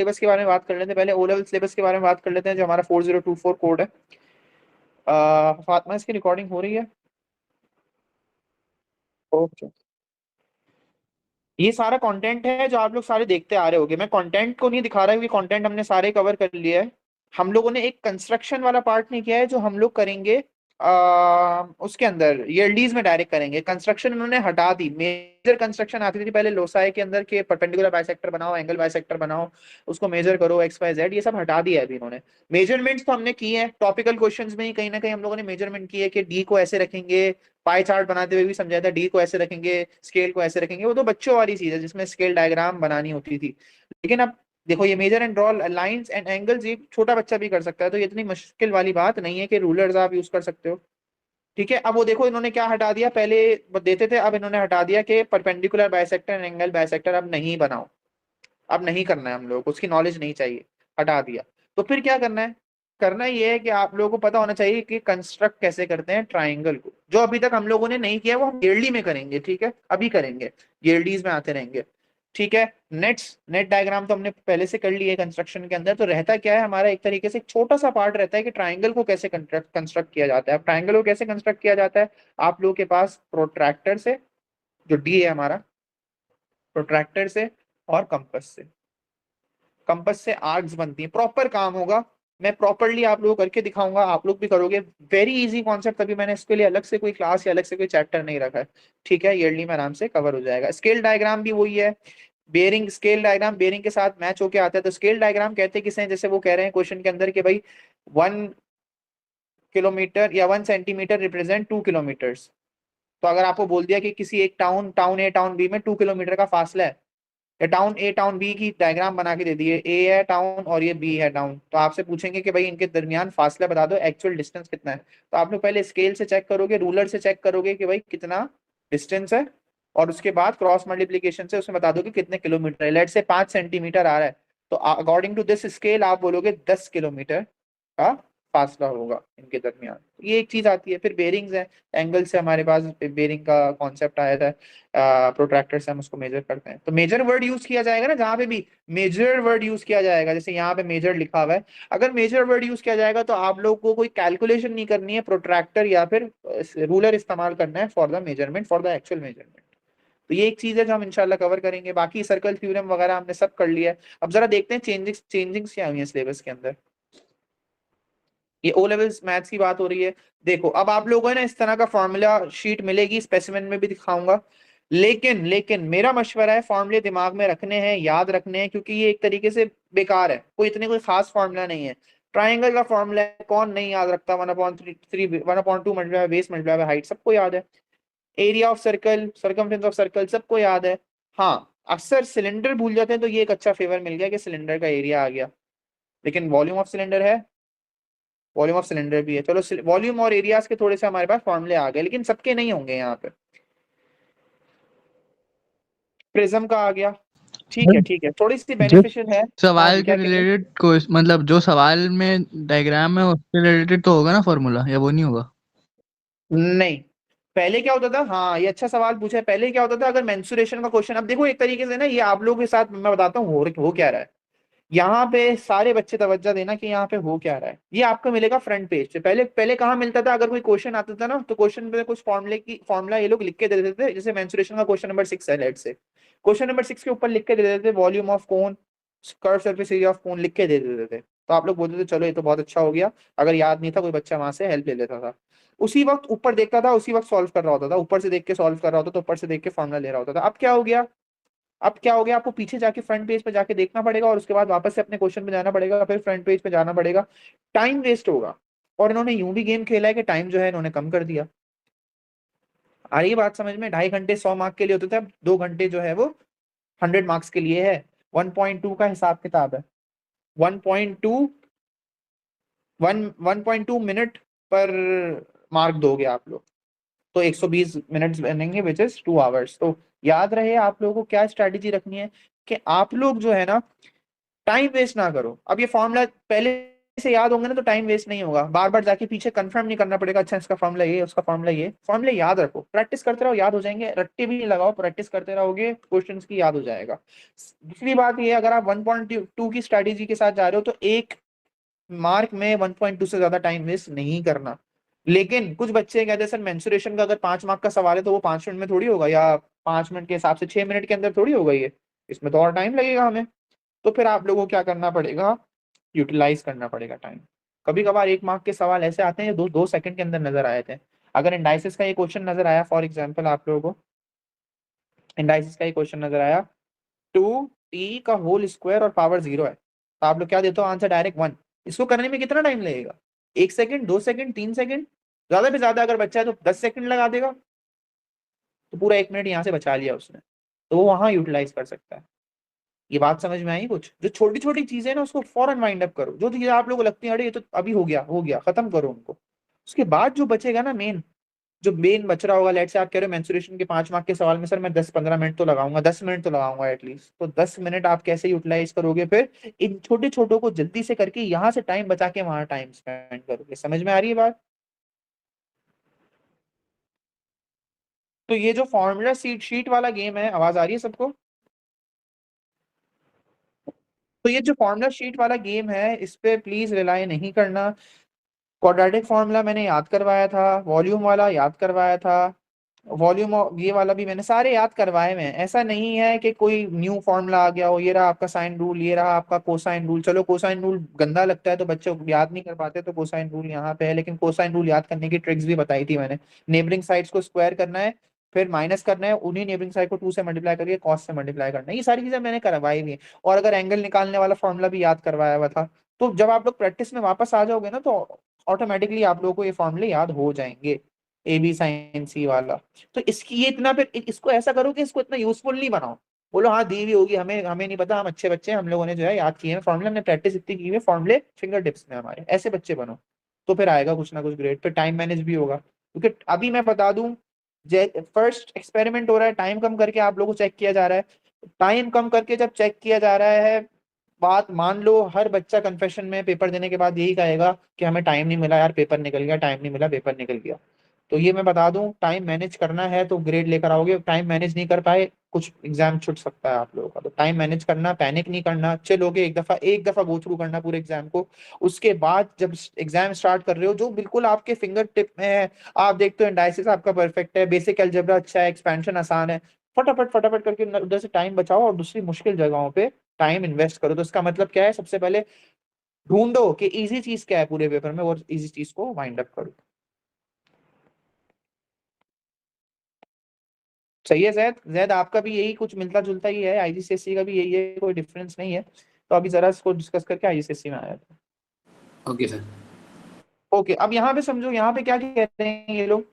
Syllabus के बारे में बात कर लेते हैं, पहले ओ लेवल सिलेबस के बारे में बात कर लेते हैं, जो हमारा 4024 कोड है। फातिमा, इसकी रिकॉर्डिंग हो रही है? ओके। ये सारा कंटेंट है जो आप लोग सारे देखते आ रहे होगे। मैं कंटेंट को नहीं दिखा रहा क्योंकि कंटेंट हमने सारे कवर कर लिया है। हम लोगों ने एक कंस्ट्रक्शन वाला पार्ट नहीं किया है, जो हम लोग करेंगे उसके अंदर ईएलडीज में डायरेक्ट करेंगे। कंस्ट्रक्शन उन्होंने हटा दी। मेजर कंस्ट्रक्शन आती थी पहले लोसाई के अंदर के परपेंडिकुलर बाइसेक्टर बनाओ, एंगल बाइसेक्टर बनाओ, उसको मेजर करो एक्स वाई जेड, ये सब हटा दिया है अभी इन्होंने। मेजरमेंट्स तो हमने किए हैं टॉपिकल क्वेश्चंस में ही, कहीं ना कहीं हम लोगों ने मेजरमेंट की है कि डी को ऐसे रखेंगे, पाई चार्ट बनाते हुए भी समझाया था, डी को ऐसे रखेंगे, स्केल को ऐसे रखेंगे। वो तो बच्चों वाली चीज है जिसमें स्केल डायग्राम बनानी होती थी। लेकिन अब देखो, ये measure and draw lines and angles ये छोटा बच्चा भी कर सकता है, तो ये इतनी मुश्किल वाली बात नहीं है कि रूलर्स आप यूज कर सकते हो। ठीक है। अब वो देखो इन्होंने क्या हटा दिया, पहले वो देते थे, अब इन्होंने हटा दिया कि perpendicular bisector and angle bisector अब नहीं बनाओ, अब नहीं करना है हम लोग को, उसकी नॉलेज नहीं चाहिए, हटा दिया। तो फिर क्या करना है? करना ये है कि आप लोगों को पता होना चाहिए कि कंस्ट्रक्ट कैसे करते हैं ट्राइंगल को, जो अभी तक हम लोगों ने नहीं किया वो हम ईयरली में करेंगे। ठीक है, अभी करेंगे, ईयरलीज में आते रहेंगे। ठीक है। नेट डायग्राम तो हमने पहले से कर लिया है कंस्ट्रक्शन के अंदर। तो रहता क्या है हमारा, एक तरीके से एक छोटा सा पार्ट रहता है कि ट्राइंगल को कैसे कंस्ट्रक्ट किया जाता है। अब ट्राइंगल को कैसे कंस्ट्रक्ट किया जाता है, आप लोगों के पास प्रोट्रैक्टर से, जो डी है हमारा, प्रोट्रैक्टर से और कंपस से, कंपस से आर्क्स बनती है, प्रॉपर काम होगा। मैं प्रॉपरली आप लोगों को करके दिखाऊंगा, आप लोग भी करोगे। वेरी इजी कॉन्सेप्ट, तभी मैंने इसके लिए अलग से कोई क्लास या अलग से कोई चैप्टर नहीं रखा है। ठीक है, ईयरली में आराम से कवर हो जाएगा। स्केल डायग्राम भी वही है, बेरिंग स्केल डायग्राम बेरिंग के साथ मैच होके आता है। तो स्केल डायग्राम कहते किसे हैं, जैसे वो कह रहे हैं क्वेश्चन के अंदर कि भाई 1 किलोमीटर या 1 सेंटीमीटर रिप्रेजेंट 2 किलोमीटर्स। तो अगर आपको बोल दिया कि किसी एक टाउन ए टाउन बी में 2 किलोमीटर का फासला है, या टाउन ए टाउन बी की डायग्राम बना के दे दी है, ए है टाउन और ये बी है टाउन, तो आपसे पूछेंगे कि भाई इनके दरमियान फासला बता दो, एक्चुअल डिस्टेंस कितना है। तो आप लोग पहले स्केल से चेक करोगे, रूलर से चेक करोगे कि भाई कितना डिस्टेंस है, और उसके बाद क्रॉस मल्टीप्लीकेशन से उसमें बता दो कि कितने किलोमीटर है। लेट से 5 सेंटीमीटर आ रहा है, तो अकॉर्डिंग टू दिस स्केल आप बोलोगे 10 किलोमीटर का फासला होगा इनके दरमियान। ये एक चीज आती है। फिर बेरिंग्स है, एंगल से हमारे पास बेरिंग का कॉन्सेप्ट आया था। प्रोट्रैक्टर से हम उसको मेजर करते हैं। तो मेजर वर्ड यूज किया जाएगा ना, जहां पे भी मेजर वर्ड यूज किया जाएगा, जैसे यहाँ पे मेजर लिखा हुआ है, अगर मेजर वर्ड यूज किया जाएगा तो आप लोग को कोई कैलकुलेशन नहीं करनी है, प्रोट्रैक्टर या फिर रूलर इस्तेमाल करना है for the measurement, for the actual measurement. तो ये एक चीज है जो हम इंशाल्लाह कवर करेंगे। बाकी सर्कल थ्योरम वगैरह हमने सब कर लिया है। अब जरा देखते हैं चेंजिंग्स क्या हुई है सिलेबस के अंदर। ये ओ लेवल्स मैथ्स की बात हो रही है। देखो, अब आप लोगों को ना इस तरह का फॉर्मूला शीट मिलेगी, स्पेसिमेन में भी दिखाऊंगा। लेकिन लेकिन मेरा मशवरा है फॉर्मूले दिमाग में रखने हैं, याद रखने हैं, क्योंकि ये एक तरीके से बेकार है, कोई खास फॉर्मूला नहीं है। ट्राइंगल का फॉर्मूला है, कौन नहीं याद रखता? 1/3 1/2 बेस मल्टीप्लाई बाय हाइट, सबको याद है। Area of circle, circumference of circle, सबको याद है। हाँ, अक्सर सिलेंडर भूल जाते हैं, तो ये एक अच्छा फेवर मिल गया कि सिलेंडर का एरिया आ गया। लेकिन वॉल्यूम ऑफ सिलेंडर है, वॉल्यूम ऑफ सिलेंडर भी है। चलो, वॉल्यूम और एरियाज के थोड़े से हमारे पास फॉर्मूले आ गए, लेकिन सबके नहीं होंगे यहाँ पे। प्रिज्म का आ गया। ठीक है, ठीक है, थोड़ी सी जिस बेनिफिशियल है। हाँ जी, सवाल के क्या कह रहे रिलेटेड को मतलब जो सवाल में डायग्राम है उससे रिलेटेड तो होगा ना फॉर्मूला, या वो नहीं होगा? हो? नहीं, पहले क्या होता था, हाँ ये अच्छा सवाल पूछा है। पहले क्या होता था, अगर मेंसुरेशन का क्वेश्चन, अब देखो एक तरीके से ना, ये आप लोगों के साथ मैं बताता हूँ हो क्या रहा है। यहाँ पे सारे बच्चे तवज्जो देना कि यहाँ पे हो क्या रहा है। ये आपको मिलेगा फ्रंट पेज पे। पहले पहले कहाँ मिलता था, अगर कोई क्वेश्चन आता था ना, तो क्वेश्चन पे कुछ फॉर्मूला ये लोग लिख के दे देते थे। जैसे मेंसुरेशन का क्वेश्चन नंबर 6 है, लेट से क्वेश्चन नंबर 6 के ऊपर लिख के दे देते थे volume of cone, curve surface area of cone लिख के दे देते थे। तो आप लोग बोलते थे चलो ये तो बहुत अच्छा हो गया। अगर याद नहीं था, कोई बच्चा वहां से हेल्प ले लेता था, उसी वक्त ऊपर देखता था, उसी वक्त सॉल्व कर रहा होता था, ऊपर से देख के सॉल्व कर रहा होता, तो ऊपर से देख के फॉर्मूला ले रहा होता था। अब क्या हो गया, अब क्या हो गया, आपको पीछे जाके फ्रंट पेज पे जाके देखना पड़ेगा, और उसके बाद वापस से अपने क्वेश्चन पे जाना पड़ेगा, फिर फ्रंट पेज पे जाना पड़ेगा। टाइम वेस्ट होगा। और इन्होंने यूं भी गेम खेला है कि टाइम जो है इन्होंने कम कर दिया। आ रही है बात समझ में? 2.5 घंटे 100 मार्क के लिए होते थे, अब 2 घंटे जो है वो 100 मार्क्स के लिए है। 1.2 का हिसाब किताब है। 1.2 1.2 मिनट पर मार्क दोगे आप लोग, तो 120 मिनट्स बनेंगे, विच इज 2 आवर्स। तो याद रहे आप लोगों को क्या स्ट्रैटेजी रखनी है, कि आप लोग जो है ना, टाइम वेस्ट ना करो। अब ये फॉर्मूला पहले से याद होंगे ना तो टाइम वेस्ट नहीं होगा, बार बार जाके पीछे कंफर्म नहीं करना पड़ेगा, अच्छा इसका फॉर्मूला ये, उसका फॉर्मूला ये। फॉर्मूले याद रखो, प्रैक्टिस करते रहो, याद हो जाएंगे, रट्टे भी नहीं लगाओ, प्रैक्टिस करते रहोगे क्वेश्चंस की याद हो जाएगा। दूसरी बात ये, अगर आप 1.2 की स्ट्रेटेजी के साथ जा रहे हो तो एक मार्क में 1.2 से ज्यादा टाइम वेस्ट नहीं करना। लेकिन कुछ बच्चे कहते हैं सर मेंसुरेशन का अगर 5 मार्क का सवाल है तो वो 5 मिनट में थोड़ी होगा, या 5 मिनट के हिसाब से 6 मिनट के अंदर थोड़ी होगा, ये इसमें तो और टाइम लगेगा हमें। तो फिर आप लोगों को क्या करना पड़ेगा, यूटिलाइज करना पड़ेगा टाइम। कभी कभार 1 मार्क के सवाल ऐसे आते हैं जो 2 2 सेकंड के अंदर नजर आए थे। अगर इंडाइसिस का ये क्वेश्चन नजर आया फॉर एग्जाम्पल, आप लोगों को इंडाइसिस का ये क्वेश्चन नजर आया, 2t का होल स्क्वायर और पावर 0 है, तो आप लोग क्या देते हो आंसर, डायरेक्ट 1। इसको करने में कितना टाइम लगेगा, 1 सेकंड, 2 सेकंड, 3 सेकंड, ज्यादा से ज्यादा अगर बच्चा है तो 10 सेकंड लगा देगा, तो पूरा 1 मिनट यहाँ से बचा लिया उसने, तो वो वहां यूटिलाइज कर सकता है। ये बात समझ में आई कुछ, जो छोटी छोटी चीजें ना उसको फौरन वाइंड अप करो, जो चीजें आप लोगों को लगती है अरे ये तो अभी हो गया, खत्म करो उनको। उसके बाद जो बचेगा ना मेन, जो मेन बच रहा होगा, लेट से आप कह रहे हो मेंसुरेशन के 5 मार्क के सवाल में सर मैं 10 15 मिनट तो लगाऊंगा, 10 मिनट तो लगाऊंगा एटलीस्ट, तो 10 मिनट आप कैसे यूटिलाइज करोगे फिर, इन छोटे छोटों को जल्दी से करके यहाँ से टाइम बचा के वहां टाइम स्पेंड करोगे। समझ में आ रही है बात। तो ये जो फॉर्मूला सीट शीट वाला गेम है, आवाज आ रही है सबको। तो ये जो फॉर्मूला शीट वाला गेम है इस पे प्लीज रिलाई नहीं करना। क्वाड्रेटिक फॉर्मूला मैंने याद करवाया था, वॉल्यूम वाला याद करवाया था, वॉल्यूम ये वाला भी मैंने सारे याद करवाए हुए हैं। ऐसा नहीं है कि कोई न्यू फॉर्मूला आ गया हो, ये रहा आपका साइन रूल, ये रहा आपका कोसाइन रूल। चलो कोसाइन रूल गंदा लगता है तो बच्चे याद नहीं कर पाते, तो कोसाइन रूल यहाँ पे है, लेकिन कोसाइन रूल याद करने की ट्रिक्स भी बताई थी मैंने। नेबरिंग साइड्स को स्क्वायर करना है, फिर माइनस करना है, उन्हीं नेबरिंग साइड को 2 से मल्टीप्लाई करके कॉस से मल्टीप्लाई करना है, ये सारी चीजें मैंने करवाई हुई है। और अगर एंगल निकालने वाला फॉर्मूला भी याद करवाया हुआ था। तो जब आप लोग प्रैक्टिस में वापस आ जाओगे ना तो ऑटोमेटिकली आप लोगों को ये फॉर्मूले याद हो जाएंगे, ए बी साइन सी वाला। तो इसकी ये इतना, फिर इसको ऐसा करो कि इसको इतना यूजफुल नहीं बनाओ। बोलो हाँ दी हुई होगी, हमें हमें नहीं पता, हम अच्छे बच्चे हैं, हम लोगों ने जो है याद किए हैं फॉर्मूले, हमने प्रैक्टिस इतनी की है फॉर्मूले फिंगर टिप्स में हमारे, ऐसे बच्चे बनो। तो फिर आएगा कुछ ना कुछ ग्रेड, फिर टाइम मैनेज भी होगा। क्योंकि अभी मैं बता दूं, फर्स्ट एक्सपेरिमेंट हो रहा है, टाइम कम करके आप लोगों को चेक किया जा रहा है। टाइम कम करके जब चेक किया जा रहा है, बात मान लो हर बच्चा कन्फेशन में पेपर देने के बाद यही कहेगा कि हमें टाइम नहीं मिला यार, पेपर निकल गया, टाइम नहीं मिला, पेपर निकल गया। तो ये मैं बता दूं, टाइम मैनेज करना है तो ग्रेड लेकर आओगे, टाइम मैनेज नहीं कर पाए कुछ एग्जाम छूट सकता है आप लोगों का। तो टाइम मैनेज करना, पैनिक नहीं करना, चलोगे एक दफा गो थ्रू करना पूरे एग्जाम को। उसके बाद जब एग्जाम स्टार्ट कर रहे हो, जो बिल्कुल आपके फिंगर टिप में है, आप देखते हो एनालिसिस आपका परफेक्ट है, बेसिक अलजेब्रा अच्छा है, एक्सपेंशन आसान है, फटाफट फटाफट करके उधर से टाइम बचाओ और दूसरी मुश्किल जगहों पे टाइम इन्वेस्ट करो। तो इसका मतलब क्या है, सबसे पहले ढूंढो कि इजी चीज क्या है पूरे पेपर में, और इजी चीज को वाइंड अप करो। सही है जैद, जैद आपका भी यही कुछ मिलता जुलता ही है, आईजीसीएसई का भी यही है, कोई डिफरेंस नहीं है। तो अभी जरा इसको डिस्कस करके आईजीसीएसई में आया था। Okay sir. ओके, अब यहाँ पे समझो, यहाँ पे क्या कह रहे हैं ये लोग,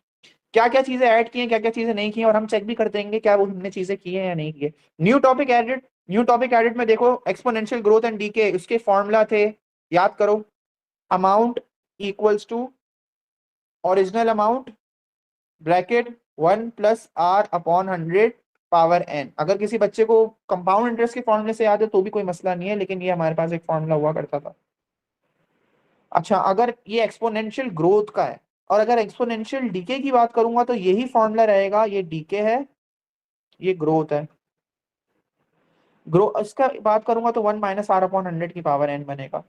क्या क्या चीजें ऐड की हैं, क्या क्या चीजें नहीं की हैं, और हम चेक भी कर देंगे क्या वो हमने चीजें की हैं या नहीं की है। New topic added, new topic added में देखो एक्सपोनेंशियल ग्रोथ एंड डीके, उसके फॉर्मूला थे, याद करो। Amount equals to original amount bracket 1 + r/100 power n। अगर किसी बच्चे को कंपाउंड इंटरेस्ट के फॉर्मूले से याद है तो भी कोई मसला नहीं है, लेकिन ये हमारे पास एक फॉर्मूला हुआ करता था। अच्छा, अगर ये एक्सपोनेंशियल ग्रोथ का है, और अगर एक्सपोनेंशियल डीके की बात करूंगा तो यही फॉर्मूला रहेगा, ये डीके है, ये ग्रोथ है। ग्रो इसका बात करूंगा तो 1 - r/100 की पावर n बनेगा,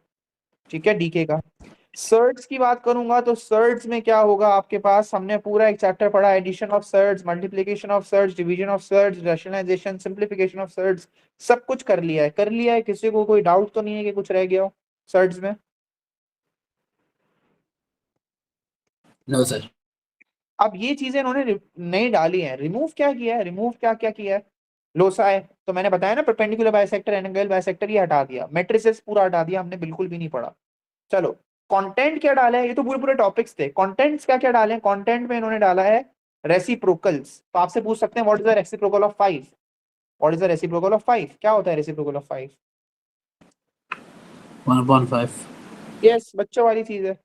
ठीक है, डीके का। सर्ट्स की बात करूंगा तो सर्ट्स में क्या होगा आपके पास, हमने पूरा एक चैप्टर पढ़ा, addition of surds, multiplication of surds, division of surds, rationalisation, simplification of surds, सब कुछ कर लिया है, कर लिया है। किसी को कोई डाउट तो नहीं है कि कुछ रह गया हो सर्ट्स में। No sir. अब ये चीजें इन्होंने नहीं डाली है, रिमूव क्या किया है, रिमूव क्या क्या किया है। लोसा है तो मैंने बताया ना, परपेंडिकुलर बाइसेक्टर, एंगल बाइसेक्टर, ये हटा दिया, मैट्रिसेस पूरा हटा दिया हमने, बिल्कुल भी नहीं पढ़ा। चलो, कंटेंट क्या डाला है, ये तो पूरे पूरे टॉपिक्स थे, कंटेंट्स क्या क्या डाले हैं, कंटेंट में इन्होंने डाला है रेसिप्रोकल्स। तो आपसे पूछ सकते हैं what is the reciprocal of 5, what is the reciprocal of 5, क्या होता है रेसिप्रोकल ऑफ 5। 1/5। यस, बच्चों वाली चीज है,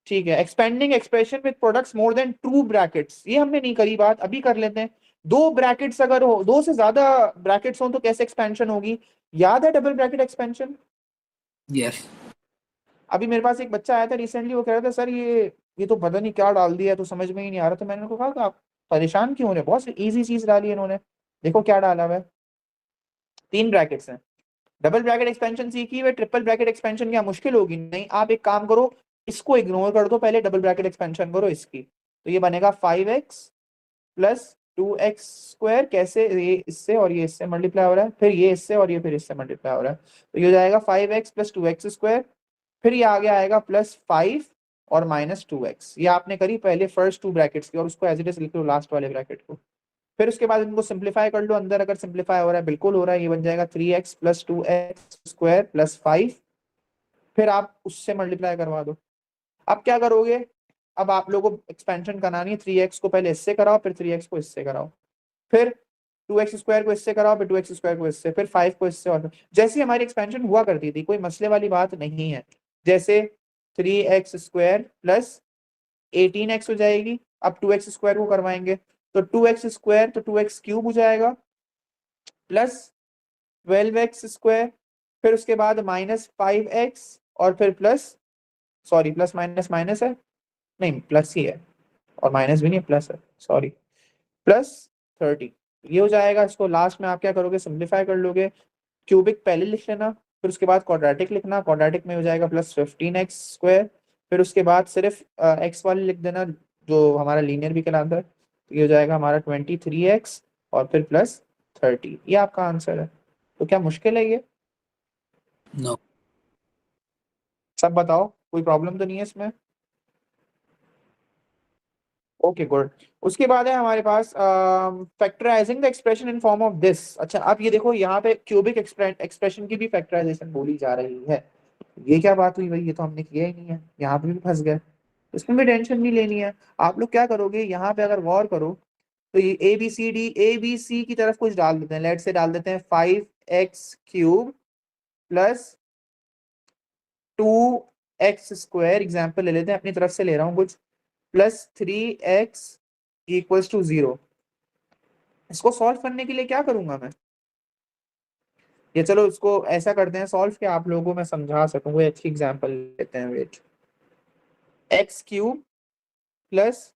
ठीक है। Expanding expression with products more than 2 brackets, ये हमने नहीं करी बात, अभी कर लेते हैं। 2 ब्रैकेट्स अगर हो, 2 से ज्यादा ब्रैकेट्स हो तो कैसे एक्सपेंशन होगी, याद है डबल ब्रैकेट एक्सपेंशन। यस। अभी मेरे पास एक बच्चा आया था रिसेंटली, वो कह रहा था सर ये तो पता नहीं क्या डाल दिया, तो समझ में ही नहीं आ रहा। तो मैंने उनको कहा कि आप परेशान क्यों हो रहे, बहुत इजी चीज डाली है इन्होंने, देखो क्या डाला हुआ है। 3 ब्रैकेट्स हैं, डबल ब्रैकेट एक्सपेंशन सीखी हुई, ट्रिपल ब्रैकेट एक्सपेंशन क्या मुश्किल होगी? नहीं, आप एक काम करो, इसको इग्नोर कर दो, पहले डबल ब्रैकेट एक्सपेंशन करो इसकी। तो ये बनेगा 5x प्लस 2x स्क्वायर, कैसे, ये इससे और ये इससे मल्टीप्लाई हो रहा है, फिर ये इससे और ये फिर इससे मल्टीप्लाई हो रहा है, तो ये हो जाएगा 5x प्लस 2x स्क्वायर। फिर ये आगे आएगा +5 और -2x। ये आपने करी पहले फर्स्ट 2 ब्रैकेट्स की, और उसको एज इट इज लिख लो लास्ट वाले ब्रैकेट को। फिर उसके बाद इनको सिंप्लीफाई कर लो, अंदर अगर सिंप्लीफाई हो रहा है, बिल्कुल हो रहा है, ये बन जाएगा 3x plus 2x square plus 5। फिर आप उससे मल्टीप्लाई करवा दो। अब क्या करोगे, अब आप लोगों को एक्सपेंशन करानी है, 3x को पहले इससे कराओ, फिर 3x को इससे कराओ, फिर 2x स्क्वायर को इससे कराओ, फिर 2x स्क्वायर को इससे, फिर 5 को इससे, और जैसी हमारी एक्सपेंशन हुआ करती थी, कोई मसले वाली बात नहीं है। जैसे 3x स्क्वायर प्लस 18x हो जाएगी, अब 2x स्क्वायर को करवाएंगे, तो 2x स्क्वायर तो 2x क्यूब हो जाएगा, प्लस 12x स्क्वायर, फिर उसके बाद -5x, और फिर plus, sorry plus minus minus है, नहीं प्लस ही है, और माइनस भी नहीं, प्लस है, सॉरी, +30। ये हो जाएगा। इसको लास्ट में आप क्या करोगे, सिंप्लीफाई कर लोगे, क्यूबिक पहले लिख लेना, फिर उसके बाद क्वाड्रेटिक लिखना, क्वाड्रेटिक में हो जाएगा +15x स्क्वायर, फिर उसके बाद सिर्फ एक्स वाले लिख देना, जो हमारा लीनियर भी कहलाता है, तो ये हो जाएगा हमारा 23x और फिर +30। ये आपका आंसर है। तो क्या मुश्किल है ये? No. सब बताओ, कोई प्रॉब्लम तो नहीं है इसमें? Okay good. उसके बाद है हमारे पास factorising the expression in form of this. अच्छा, अब ये देखो, यहाँ पे क्यूबिक एक्सप्रेशन की भी फैक्टराइजेशन बोली जा रही है। ये क्या बात हुई भाई, ये तो हमने किया ही नहीं है, यहाँ पे भी फंस गए। इसमें भी टेंशन नहीं लेनी है। आप लोग क्या करोगे, यहाँ पे अगर गौर करो, तो ये ए बी सी की तरफ कुछ डाल देते हैं, लेट से डाल देते हैं 5x³ plus 2x square, example ले लेते हैं, अपनी तरफ से ले रहा हूँ कुछ, +3x = 0। इसको सॉल्व करने के लिए क्या करूंगा मैं, ये चलो इसको ऐसा करते हैं सॉल्व, के आप लोगों को मैं समझा सकूं, कोई अच्छी एग्जांपल लेते हैं। Wait, x³ plus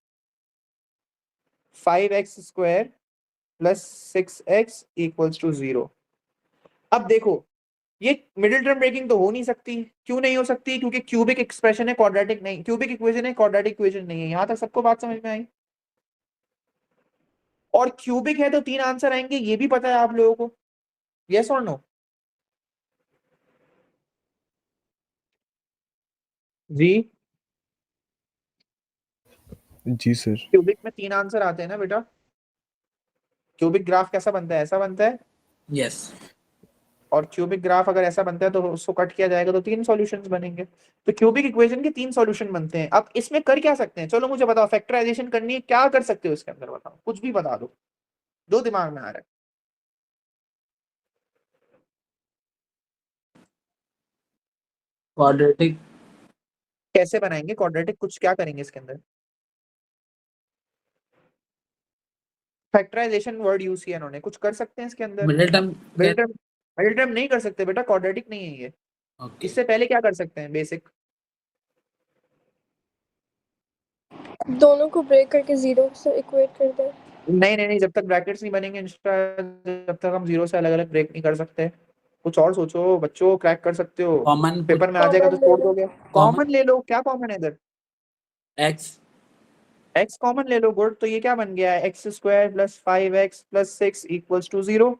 5x² plus 6x = 0। अब देखो, ये मिडिल टर्म ब्रेकिंग तो हो नहीं सकती। क्यों नहीं हो सकती? क्योंकि क्यूबिक एक्सप्रेशन है, क्वाड्रेटिक नहीं, क्यूबिक इक्वेशन है, क्वाड्रेटिक इक्वेशन नहीं है। यहां तक सबको बात समझ में आई? और क्यूबिक है तो 3 आंसर आएंगे, ये भी पता है आप लोगों को, यस और नो? जी, जी सर। क्यूबिक में 3 आंसर आते हैं ना बेटा। क्यूबिक ग्राफ कैसा बनता है, ऐसा बनता है, Yes. और क्यूबिक ग्राफ अगर ऐसा बनता है तो उसको कट किया जाएगा तो 3 सॉल्यूशंस बनेंगे। तो क्यूबिक इक्वेशन के 3 सॉल्यूशन बनते हैं। अब इसमें कर क्या सकते हैं, चलो मुझे बताओ, फैक्टराइजेशन करनी है, क्या कर सकते हो इसके अंदर, बताओ, कुछ भी बता दो जो दिमाग में आ रहा है। Quadratic. कैसे बनाएंगे क्वाड्रेटिक, कुछ क्या करेंगे इसके अंदर? फैक्टराइजेशन वर्ड यूज किया इन्होंने, कुछ कर सकते हैं इसके अंदर? Middle term. Middle term, middle term नहीं कर सकते बेटा, क्वाड्रेटिक नहीं है ये। Okay. इससे पहले क्या कर सकते हैं बेसिक? दोनों को ब्रेक करके 0 से इक्वेट कर दे। नहीं नहीं नहीं, जब तक ब्रैकेट्स नहीं बनेंगे जब तक हम 0 से अलग अलग ब्रेक नहीं कर सकते। कुछ और सोचो बच्चों, क्रैक कर सकते हो, Common. पेपर में आ जाएगा तो Common ले छोड़ लो। दोगे। कॉमन ले लो, क्या कॉमन है इधर? X. x कॉमन ले लो, गुड। तो ये क्या बन गया है, x² प्लस 5x प्लस 6 = 0।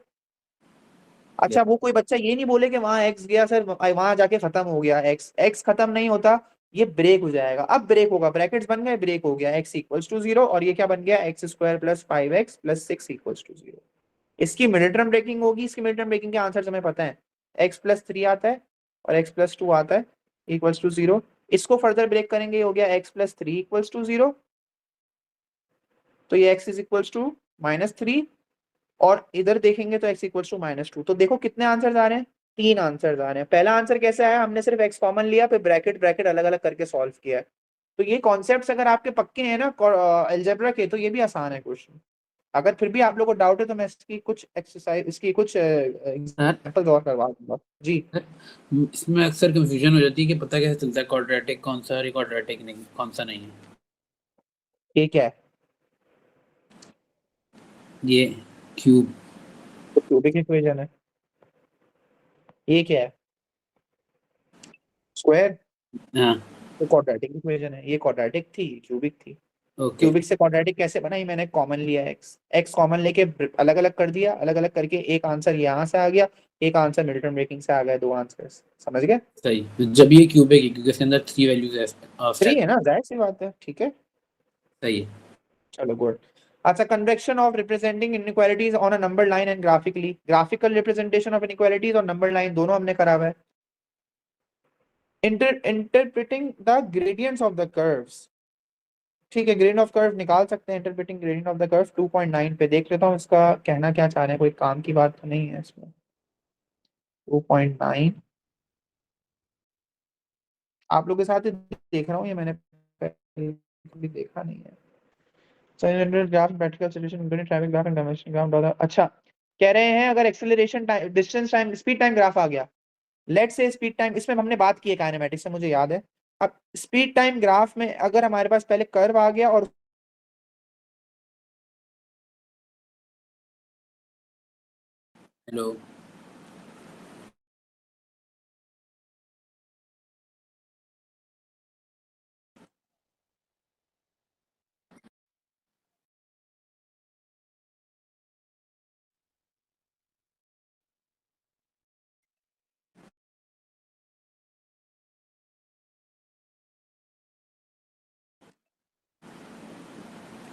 अच्छा, वो कोई बच्चा ये नहीं बोले कि वहां x गया सर, वहां जाके खत्म हो गया x खत्म नहीं होता, ये ब्रेक हो जाएगा। अब ब्रेक होगा, ब्रैकेट्स बन गए, ब्रेक हो गया, x = 0, और ये क्या बन गया, x² प्लस 5x प्लस 6 = 0। इसकी मिडिल टर्म ब्रेकिंग होगी। इसकी मिडिल टर्म ब्रेकिंग के आंसर हमें पता है, x+3 आता है और x+2 आता है, =0। इसको फर्दर ब्रेक करेंगे, ये हो गया x+3 = 0, तो ये x =-3, और इधर देखेंगे तो x =-2। तो देखो कितने आंसर आ रहे हैं, 3 आंसर आ रहे हैं। पहला आंसर कैसे आया, हमने सिर्फ x कॉमन लिया, फिर ब्रैकेट ब्रैकेट अलग अलग करके सॉल्व किया है। तो ये कॉन्सेप्ट्स अगर आपके पक्के हैं ना अलजेब्रा के, तो ये भी आसान है क्वेश्चन। अगर फिर भी आप लोगों को डाउट है तो मैं इसकी कुछ एक्सरसाइज, इसकी कुछ एग्जांपल्स और करवा दूंगा जी। इसमें अक्सर कंफ्यूजन हो जाती है कि पता कैसे चलता है क्वाड्रेटिक कौन सा है, क्वाड्रेटिक नहीं कौन सा नहीं है। ये क्या है? ये क्यूब। तो क्यूबिक इक्वेशन है। ये क्या है? स्क्वायर। हाँ तो क्वाड्रेटिक इक्वेशन है। ये क्वाड्रेटिक थी, क्यूबिक थी। ओके क्यूबिक से क्वाड्रेटिक कैसे बनाई? मैंने कॉमन लिया एक्स कॉमन लेके अलग अलग कर दिया, अलग अलग करके एक आंसर यहाँ से आ गया, एक आंसर मिल्टन ब्रेकिंग से आ गया, दो आंसर्स। समझ गए? सही। तो जब ये क्यूबिक है क्योंकि इसके अंदर 3 वैल्यूज है थ्री सेट। है ना, जाहिर सी बात है। ठीक है, सही है। चलो गुड। अच्छा, convection of representing inequalities on a number line and graphically, graphical representation of inequalities और नंबर लाइन दोनों हमने करा हुआ है। Interpreting the gradients of the curves. ठीक है, ग्रेडियंट ऑफ कर्व निकाल सकते हैं। Interpreting gradient of the curve 2.9 पे देख लेता हूँ इसका कहना क्या चाह रहे हैं, कोई काम की बात तो नहीं है इसमें। 2.9 आप लोगों के साथ ही देख रहा हूँ, ये मैंने पहले कभी देखा नहीं है। Graph practical solution including traffic graph and dimension graph dollar. अच्छा, कह रहे हैं अगर acceleration time, distance time, speed time graph आ गया, लेट्स से स्पीड टाइम, इसमें हमने बात की है काइनेमेटिक्स से, मुझे याद है। अब स्पीड टाइम ग्राफ में अगर हमारे पास पहले कर्व आ गया और हेलो।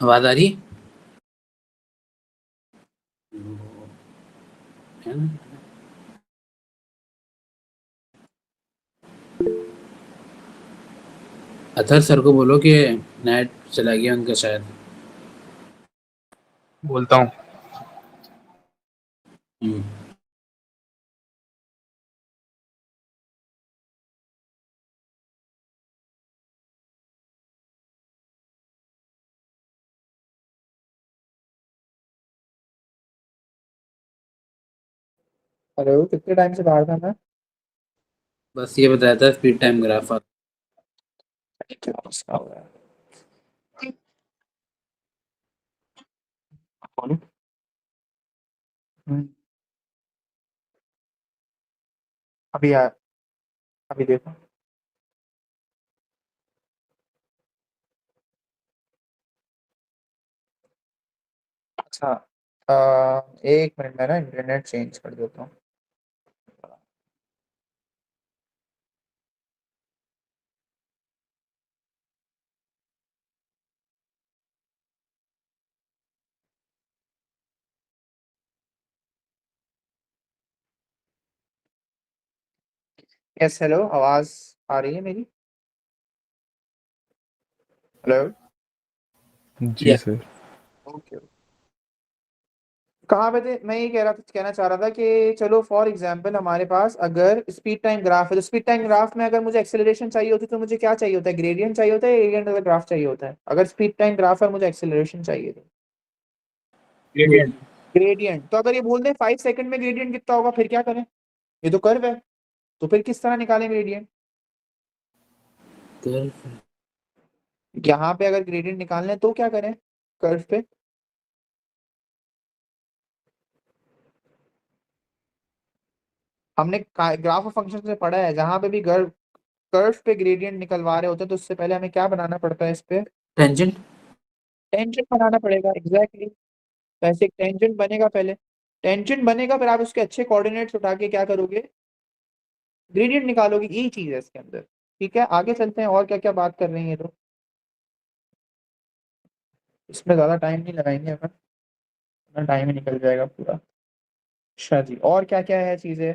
आवाज आ रही है ना? अथर सर को बोलो कि नेट चला गया उनका शायद। बोलता हूँ। हम्म। हेलो, कितने टाइम से बाहर था मैं? बस ये बताया था स्पीड टाइम ग्राफ। क्या मसला हो रहा है? बोलो। हम्म, अभी आ, अभी देखो। अच्छा, एक मिनट में ना इंटरनेट चेंज कर देता हूँ। यस, हेलो, आवाज आ रही है मेरी? हेलो। जी सर। ओके। कहाँ पे थे? मैं ये कहना चाह रहा था कि चलो फॉर एग्जांपल हमारे पास अगर स्पीड टाइम ग्राफ है, तो स्पीड टाइम ग्राफ में अगर मुझे एक्सेलरेशन चाहिए होती तो मुझे क्या चाहिए होता है? ग्रेडियंट चाहिए होता है, एरियंट वाला ग्राफ चाहिए होता है? अगर स्पीड टाइम ग्राफ है मुझे एक्सेलरेशन चाहिए तो ग्रेडियंट। ग्रेडियंट। तो अगर ये बोल दें 5 सेकंड में ग्रेडियंट कितना होगा, फिर क्या करें? ये तो कर्व है, तो फिर किस तरह निकालें ग्रेडियंट? यहाँ पे अगर ग्रेडियंट निकालना है तो क्या करें कर्व पे? हमने ग्राफ ऑफ फंक्शन से पढ़ा है, जहां पे भी कर्व पे ग्रेडियंट निकलवा रहे होते हैं तो उससे पहले हमें क्या बनाना पड़ता है? इस पे टेंजेंट। टेंजेंट बनाना पड़ेगा। एग्जैक्टली, वैसे एक टेंजेंट बनेगा पहले, टेंजेंट बनेगा, फिर आप उसके अच्छे कोऑर्डिनेट्स उठा के क्या करोगे? ग्रेडियंट निकालोगे। यही चीज है इसके अंदर। ठीक है, आगे चलते हैं, और क्या क्या बात कर रही है तो इसमें ज्यादा टाइम नहीं लगाएंगे अपन, इतना टाइम ही निकल जाएगा पूरा। अच्छा जी, और क्या क्या है चीजें?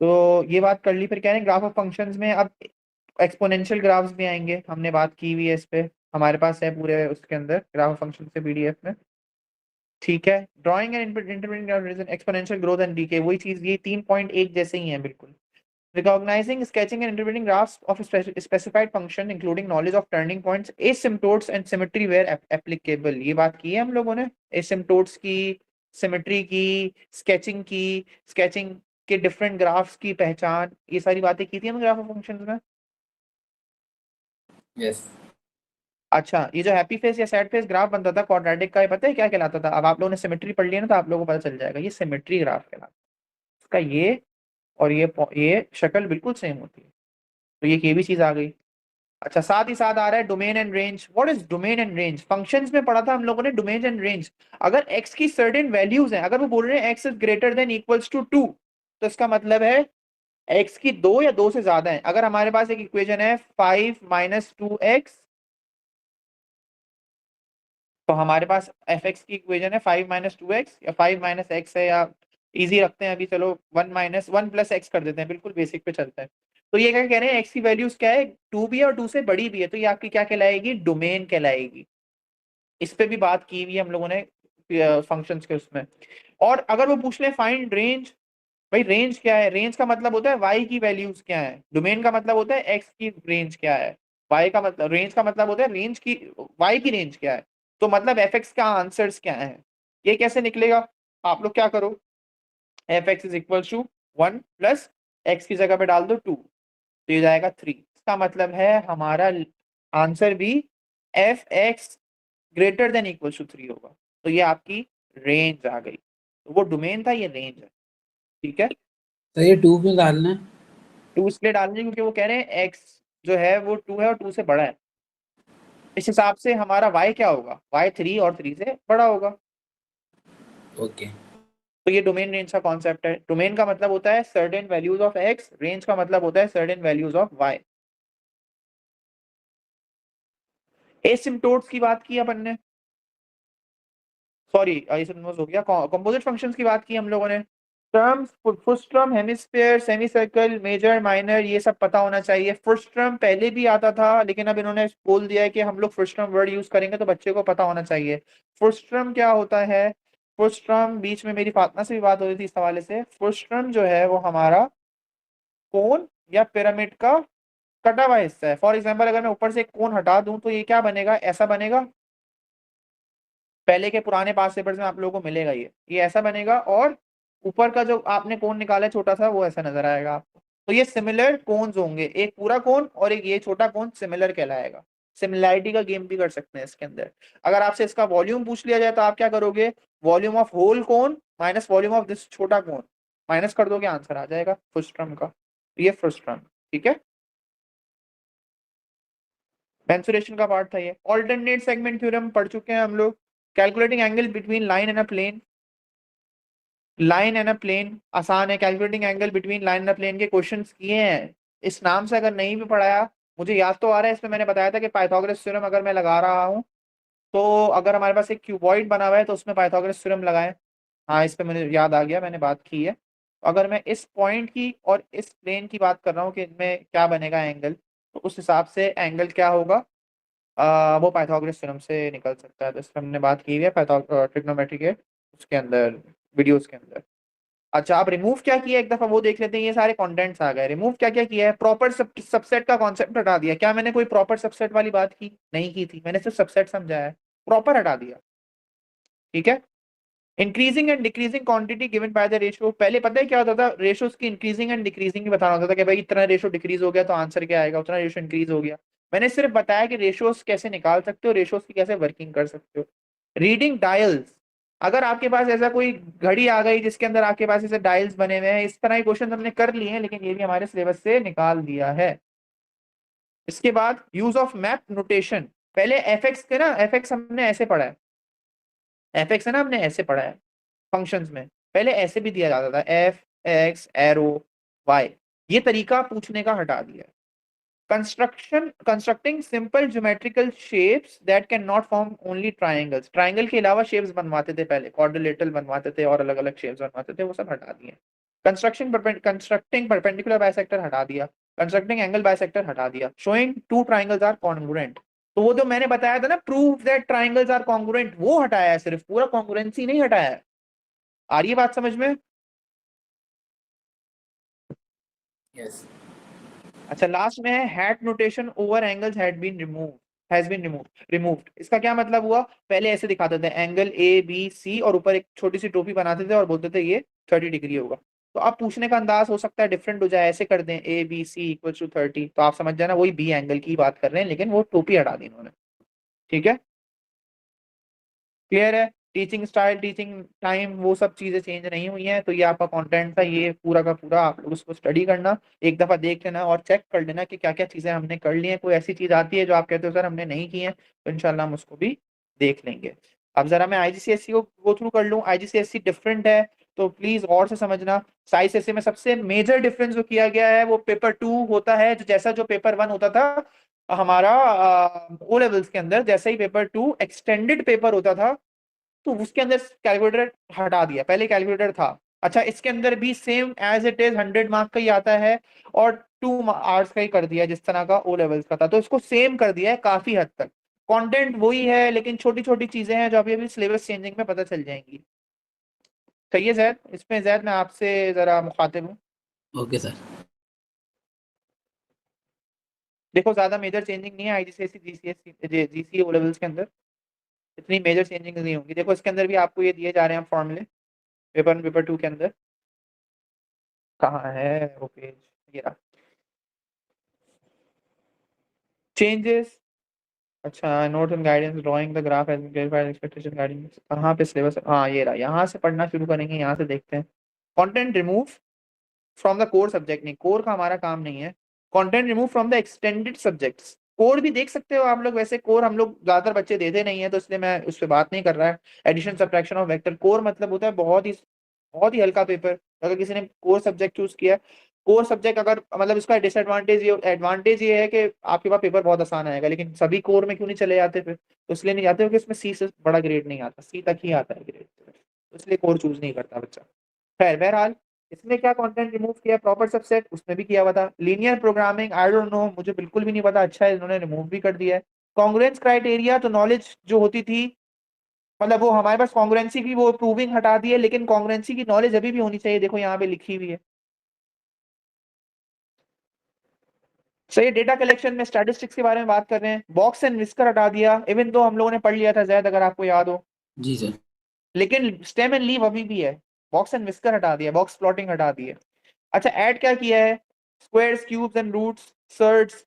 तो ये बात कर ली, फिर कह रहे हैं ग्राफ ऑफ फंक्शंस में अब एक्सपोनेंशियल ग्राफ्स भी आएंगे, हमने बात की हुई है इस पे, हमारे पास है पूरे उसके अंदर ग्राफ ऑफ फंक्शन से पीडीएफ में। ठीक है, drawing and interpreting exponential growth and decay, वही चीज, ये 3.1 जैसे ही है बिल्कुल। Recognizing, sketching and interpreting graphs of a specified function including knowledge of turning points, asymptotes and symmetry where applicable. ये बात की है हम लोगों ने, asymptotes की, symmetry की, sketching के डिफरेंट ग्राफ्स की पहचान, ये सारी बातें की थी हम ग्राफ ऑफ फंक्शंस में। यस अच्छा, ये जो हैप्पी फेस या सैड फेस ग्राफ बनता था क्वाड्रेटिक का, ये पता है क्या कहलाता था? अब आप लोगों ने सिमेट्री पढ़ लिया ना, तो आप लोगों को पता चल जाएगा, ये सिमेट्री ग्राफ कहलाता है। इसका ये और ये शक्ल बिल्कुल सेम होती है, तो ये भी चीज आ गई। अच्छा, साथ ही साथ आ रहा है domain and range. What is domain and range? Functions में पढ़ा था हम लोगों ने डोमेन एंड रेंज। अगर x की सर्टेन वैल्यूज हैं, अगर वो बोल रहे हैं x is greater than equals to 2, तो इसका मतलब है x की 2 या 2 से ज्यादा है। अगर हमारे पास एक इक्वेशन है 5 - 2x, तो हमारे पास fx की इक्वेशन है 5 - 2x या 5 - x है, या इजी रखते हैं अभी, चलो 1 - 1 + x कर देते हैं, बिल्कुल बेसिक पे चलता है। तो ये क्या कह रहे हैं, x की वैल्यूज क्या है, 2 भी है और 2 से बड़ी भी है, तो ये आपकी क्या कहलाएगी, डोमेन कहलाएगी। इस पे भी बात की हुई हम लोगों ने फंक्शंस के उसमें। और अगर वो पूछ ले फाइंड रेंज, भाई रेंज क्या है? रेंज का मतलब होता है y की वैल्यूज क्या है, डोमेन का मतलब होता है x की रेंज क्या है, y का मतलब, रेंज का मतलब होता है रेंज की, y की रेंज क्या है। तो मतलब fx का आंसर्स क्या है, ये कैसे निकलेगा? आप लोग क्या करो, fx is equal to 1 + x की जगह पे डाल दो 2, तो ये जाएगा 3। इसका मतलब है हमारा आंसर भी fx greater than equal to 3 होगा। तो ये आपकी रेंज आ गई, तो वो डोमेन था, ये रेंज है। ठीक है, तो ये 2 क्यों डालना है? 2 इसलिए डालने क्योंकि वो कह रहे हैं x जो है वो 2 है और 2 से बड़ा है। इस हिसाब से हमारा y क्या होगा, y 3 और 3 से बड़ा होगा। ओके तो ये डोमेन रेंज का कॉन्सेप्ट है। डोमेन का मतलब होता है certain values of x, range का मतलब होता है certain values of y। Asymptotes की बात की अपन ने, सॉरी एसिम्प्टोट्स हो गया, कंपोजिट फंक्शंस की बात की हम लोगों ने। Terms, first term, hemisphere, semi circle, major, minor, ये सब पता होना चाहिए। फर्स्ट टर्म पहले भी आता था, लेकिन अब इन्होंने बोल दिया है कि हम लोग फर्स्ट टर्म वर्ड यूज करेंगे, तो बच्चे को पता होना चाहिए फर्स्ट टर्म क्या होता है। फर्स्ट टर्म, बीच में मेरी फातिमा से भी बात हो रही थी इस हवाले से, फर्स्ट टर्म जो है वो हमारा कोन या पिरामिड का कटा हुआ हिस्सा है। फॉर एग्जाम्पल, अगर मैं ऊपर से एक कोन हटा दूं तो ये क्या बनेगा, ऐसा बनेगा। पहले के पुराने पास पेपर्स में आप लोगों को मिलेगा, ये ऐसा बनेगा, और ऊपर का जो आपने कोन निकाला है छोटा सा, वो ऐसा नजर आएगा आपको। तो ये सिमिलर कोन्स होंगे, एक पूरा कोन और एक ये छोटा कोन, सिमिलर कहलाएगा। सिमिलैरिटी का गेम भी कर सकते हैं इसके अंदर। अगर आपसे इसका वॉल्यूम पूछ लिया जाए तो आप क्या करोगे, volume of whole cone minus volume of this छोटा कोन, माइनस कर दोगे, आंसर आ जाएगा फर्स्ट टर्म का। ये फर्स्ट टर्म, ठीक है। मेंसुरेशन का पार्ट था ये। ऑल्टरनेट सेगमेंट थ्योरम पढ़ चुके हैं हम लोग। Calculating angle between line and a plane, line and a plane आसान है। Calculating angle between line and a plane के क्वेश्चंस किए हैं। इस नाम से अगर नहीं भी पढ़ाया, मुझे याद तो आ रहा है, इसमें मैंने बताया था कि पाइथागोरस थ्योरम अगर मैं लगा रहा हूँ, तो अगर हमारे पास एक क्यूबॉइड बना हुआ है तो उसमें पाइथागोरस थ्योरम लगाएं। हाँ, इस पे मुझे याद आ गया, मैंने बात की है। अगर मैं इस पॉइंट की और इस प्लेन की बात कर रहा हूँ कि इनमें क्या बनेगा एंगल, तो उस हिसाब से एंगल क्या होगा, वो पाइथागोरस थ्योरम से निकल सकता है। तो इस पर हमने बात की है ट्रिग्नोमेट्री के उसके अंदर, वीडियोस के अंदर। अच्छा, आप रिमूव क्या किया एक दफा वो देख लेते हैं। ये सारे कंटेंट्स आ गए। रिमूव क्या क्या किया है, प्रॉपर सबसेट का कॉन्सेप्ट हटा दिया। क्या मैंने कोई प्रॉपर सबसेट वाली बात की? नहीं की थी, मैंने सिर्फ सबसेट समझाया है, प्रॉपर हटा दिया। ठीक है। Increasing and decreasing quantity given by the ratio, पहले पता है क्या होता था, रेशियोज की इंक्रीजिंग एंड डिक्रीजिंग ही बताना होता था कि भाई इतना रेशियो डिक्रीज हो गया तो आंसर क्या आएगा, उतना रेशियो इंक्रीज हो गया। मैंने सिर्फ बताया कि रेशियोज कैसे निकाल सकते हो, रेशियोज की कैसे वर्किंग कर सकते हो। रीडिंग डायल्स, अगर आपके पास ऐसा कोई घड़ी आ गई जिसके अंदर आपके पास ऐसे डायल्स बने हुए हैं, इस तरह के क्वेश्चन हमने कर लिए हैं, लेकिन ये भी हमारे सिलेबस से निकाल दिया है। इसके बाद यूज ऑफ मैप नोटेशन, पहले एफ के ना, एफ हमने ऐसे पढ़ा है, एफ है ना, हमने ऐसे पढ़ा है फंक्शंस में। पहले ऐसे भी दिया जाता था, एफ एक्स एरो वाई, ये तरीका पूछने का हटा दिया है। Constructing simple geometrical shapes that can not form only triangles, triangle के अलावा शेप्स बनवाते थे पहले, क्वाड्रिलेटरल बनवाते थे और अलग अलग शेप्स बनवाते थे, वो सब हटा दिए। कंस्ट्रक्टिंग परपेंडिकुलर बाइसेक्टर हटा दिया। कंस्ट्रक्टिंग एंगल बाइसेक्टर हटा दिया। Showing two triangles are congruent, तो वो जो मैंने बताया था ना, prove that triangles are congruent, वो हटाया है, सिर्फ पूरा कॉन्ग्रुएंसी नहीं हटाया है। आ रही है बात समझ में? यस अच्छा लास्ट में है hat notation over angles has been removed. इसका क्या मतलब हुआ? पहले ऐसे दिखाते थे एंगल ABC और ऊपर एक छोटी सी टोपी बनाते थे और बोलते थे ये 30 डिग्री होगा। तो अब पूछने का अंदाज हो सकता है डिफरेंट हो जाए, ऐसे कर दें ABC = 30, तो आप समझ जाना वही B एंगल की बात कर रहे हैं, लेकिन वो टोपी हटा दी इन्होंने। ठीक है, क्लियर है? टीचिंग स्टाइल, टीचिंग टाइम, वो सब चीजें चेंज नहीं हुई हैं। तो ये आपका कंटेंट था, ये पूरा का पूरा आप लोग उसको स्टडी करना, एक दफा देख लेना और चेक कर लेना कि क्या क्या चीजें हमने कर ली हैं। कोई ऐसी चीज आती है जो आप कहते हो सर हमने नहीं की है, तो इंशाल्लाह हम उसको भी देख लेंगे। अब जरा मैं IGCSE को गो थ्रू कर लूँ। IGCSE डिफरेंट है, तो प्लीज और से समझना। IGCSE में सबसे मेजर डिफरेंस जो किया गया है वो पेपर 2 होता है, जो जैसा जो पेपर 1 होता था हमारा O लेवल्स के अंदर, जैसे ही पेपर 2 एक्सटेंडेड पेपर होता था, तो उसके अंदर कैलकुलेटर हटा दिया। पहले कैलकुलेटर था। अच्छा, इसके अंदर भी same as it is 100 mark का ही आता है और 2 आवर्स का ही कर दिया जिस तरह का O लेवल्स का था, तो इसको सेम कर दिया है काफी हद तक। कंटेंट वही है, लेकिन छोटी छोटी चीजें हैं जो अभी अभी सिलेबस चेंजिंग में पता चल जाएंगी। सही है जैद? इसमें जैद मैं आपसे जरा मुखातिब हूँ। Okay sir. देखो ज्यादा मेजर चेंजिंग नहीं है IGCSE GCE O लेवल्स के अंदर, इतनी मेजर चेंजिंग नहीं होंगी। देखो इसके अंदर भी आपको ये दिए जा रहे हैं फॉर्मूले पेपर 1 पेपर 2 के अंदर। कहाँ है वो पेज? ये रहा। चेंजेस, अच्छा note and guidance drawing the graph as verified expectation guidance, कहाँ पे सिलेबस? हाँ ये रहा, यहाँ से पढ़ना शुरू करेंगे, यहाँ से देखते हैं। Content remove from the core subject, नहीं कोर का हमारा काम नहीं है। Content remove from the extended subjects, core भी देख सकते हो आप लोग, वैसे कोर हम लोग ज्यादातर बच्चे देते नहीं है, तो इसलिए मैं उस पर बात नहीं कर रहा है। Addition subtraction of vector, core मतलब होता है बहुत ही हल्का पेपर। अगर किसी ने कोर सब्जेक्ट चूज किया, कोर सब्जेक्ट अगर मतलब इसका डिसएडवांटेज ये एडवांटेज ये है कि आपके पास पेपर बहुत आसान आएगा, लेकिन सभी कोर में क्यों नहीं चले जाते फिर? तो इसलिए नहीं जाते हो कि इसमें C से बड़ा ग्रेड नहीं आता, C तक ही आता है ग्रेड, तो इसलिए कोर चूज नहीं करता बच्चा। खैर बहरहाल, इसमें क्या कंटेंट रिमूव किया? प्रॉपर सबसेट, उसमें भी किया हुआ था। Linear programming I don't know, मुझे बिल्कुल भी नहीं पता, अच्छा है इन्होंने रिमूव भी कर दिया है। कॉन्ग्रुएंस क्राइटेरिया, तो नॉलेज जो होती थी, मतलब वो हमारे पास कॉन्ग्रुएंसी की वो प्रूविंग हटा दी है, लेकिन कॉन्ग्रुएंसी की नॉलेज अभी भी होनी चाहिए, देखो यहाँ पे लिखी हुई है। सही, डेटा कलेक्शन में स्टैटिस्टिक्स के बारे में बात कर रहे हैं। बॉक्स एंड विस्कर हटा दिया, इवन तो हम लोगों ने पढ़ लिया था जैद, अगर आपको याद हो, जी सर। लेकिन स्टेम एंड लीव अभी भी है। बॉक्स एंड विस्कर हटा दिया, बॉक्स प्लॉटिंग हटा दी है। अच्छा, ऐड क्या किया है? Squares, cubes and roots, surds,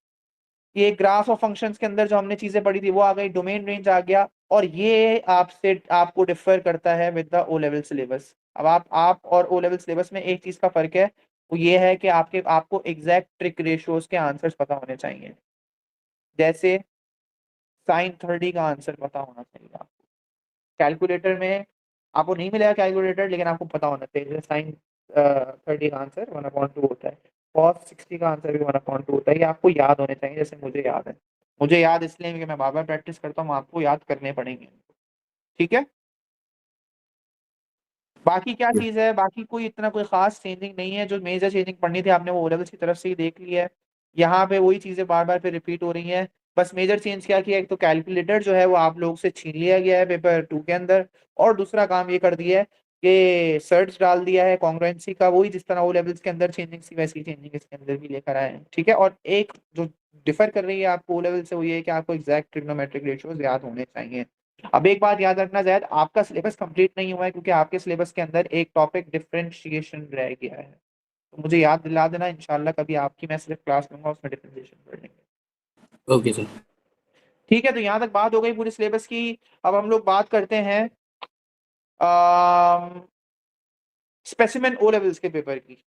ये ग्राफ और फंक्शंस के अंदर जो हमने चीजें पढ़ी थी वो आ गई। डोमेन रेंज आ गया, और ये आपसे आपको डिफर करता है with the O level syllabus. अब आप और O लेवल सिलेबस में एक चीज का फर्क है, वो ये है कि आपको एग्जैक्ट ट्रिक रेशियोज के आंसर्स पता होने चाहिए। जैसे साइन 30 का आंसर पता होना चाहिए आपको। कैलकुलेटर में आपको नहीं मिलेगा कैलकुलेटर, लेकिन आपको पता होना चाहिए साइन 30 का आंसर 1/2 होता है, cos 60 का आंसर भी 1/2 होता है। ये आपको याद होने चाहिए, जैसे मुझे याद है। मुझे याद इसलिए कि मैं बार बार प्रैक्टिस करता हूँ, आपको याद करने पड़ेंगे। ठीक है, बाकी क्या चीज है? बाकी कोई इतना कोई खास चेंजिंग नहीं है। जो मेजर चेंजिंग पढ़नी थी आपने वो O लेवल्स की तरफ से ही देख लिया है। यहाँ पे वही चीजें बार बार फिर रिपीट हो रही हैं। बस मेजर चेंज क्या किया, एक तो कैलकुलेटर जो है वो आप लोग से छीन लिया गया है पेपर 2 के अंदर, और दूसरा काम ये कर दिया है कि सर्च डाल दिया है कॉन्ग्रुएंसी का, वही जिस तरह O लेवल्स के अंदर चेंजिंग सी वैसी चेंजिंग इसके अंदर भी लेकर आए हैं। ठीक है, और एक जो डिफर कर रही है आपको O लेवल से, वो ये है कि आपको एग्जैक्ट ट्रिग्नोमेट्रिक रेशियोज याद होने चाहिए। अब एक बात याद रखना जैद, आपका सिलेबस कंप्लीट नहीं हुआ है, क्योंकि आपके सिलेबस के अंदर एक टॉपिक डिफरेंशिएशन रह गया है, तो मुझे याद दिला देना। इंशाल्लाह कभी आपकी मैं सिर्फ क्लास लूंगा, उसमें डिफरेंशिएशन पढ़ लेंगे। Okay sir. ठीक है, तो यहाँ तक बात हो गई पूरे सिलेबस की। अब हम लोग बात करते हैं स्पेसिमेन O लेवल्स के पेपर की।